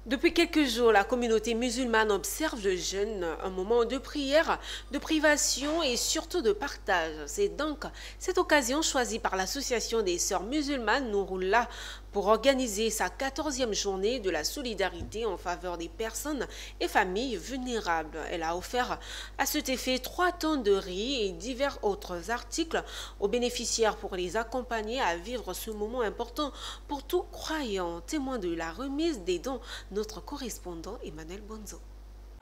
Depuis quelques jours, la communauté musulmane observe le jeûne, un moment de prière, de privation et surtout de partage. C'est donc cette occasion choisie par l'association des sœurs musulmanes Nouroullah pour organiser sa 14e journée de la solidarité en faveur des personnes et familles vulnérables. Elle a offert à cet effet 3 tonnes de riz et divers autres articles aux bénéficiaires pour les accompagner à vivre ce moment important pour tout croyant. Témoin de la remise des dons, notre correspondant Emmanuel Bonzo.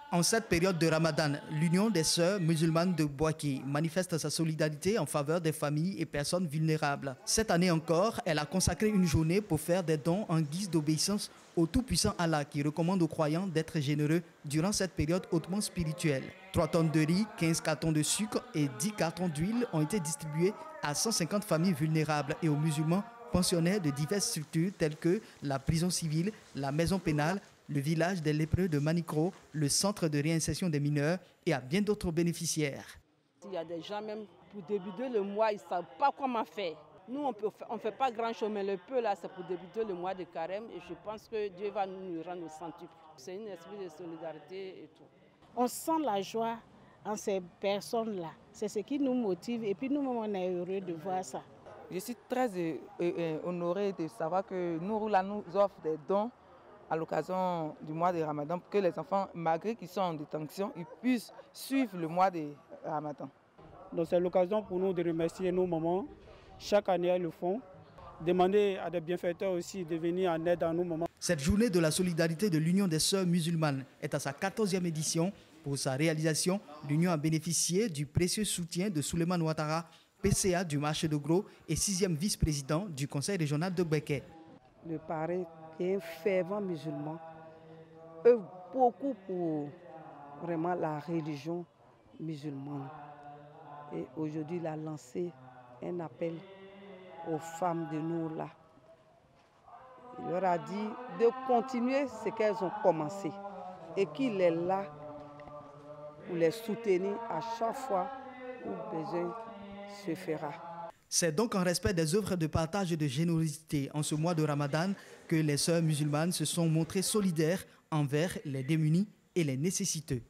En cette période de Ramadan, l'Union des sœurs musulmanes de Boaké manifeste sa solidarité en faveur des familles et personnes vulnérables. Cette année encore, elle a consacré une journée pour faire des dons en guise d'obéissance au tout-puissant Allah qui recommande aux croyants d'être généreux durant cette période hautement spirituelle. 3 tonnes de riz, 15 cartons de sucre et 10 cartons d'huile ont été distribués à 150 familles vulnérables et aux musulmans pensionnaires de diverses structures telles que la prison civile, la maison pénale, le village des lépreux de Manicro, le centre de réinsertion des mineurs et à bien d'autres bénéficiaires. Il y a des gens même pour débuter le mois, ils ne savent pas comment faire. Nous, on ne fait pas grand-chose, mais le peu là, c'est pour débuter le mois de carême et je pense que Dieu va nous rendre au centuple. C'est un esprit de solidarité et tout. On sent la joie en ces personnes-là. C'est ce qui nous motive et puis nous-mêmes, on est heureux de voir ça. Je suis très honorée de savoir que Nouroullah nous offre des dons à l'occasion du mois de Ramadan pour que les enfants, malgré qu'ils sont en détention, ils puissent suivre le mois de Ramadan. Donc c'est l'occasion pour nous de remercier nos mamans. Chaque année, elles le font. Demander à des bienfaiteurs aussi de venir en aide à nos mamans. Cette journée de la solidarité de l'Union des sœurs musulmanes est à sa 14e édition. Pour sa réalisation, l'Union a bénéficié du précieux soutien de Souleymane Ouattara, PCA du marché de Gros et 6e vice-président du conseil régional de Béké. Le parrain est un fervent musulman, œuvre beaucoup pour vraiment la religion musulmane. Et aujourd'hui, il a lancé un appel aux femmes de Nouroullah. Il leur a dit de continuer ce qu'elles ont commencé et qu'il est là pour les soutenir à chaque fois où besoin se fera. C'est donc en respect des œuvres de partage et de générosité en ce mois de Ramadan que les sœurs musulmanes se sont montrées solidaires envers les démunis et les nécessiteux.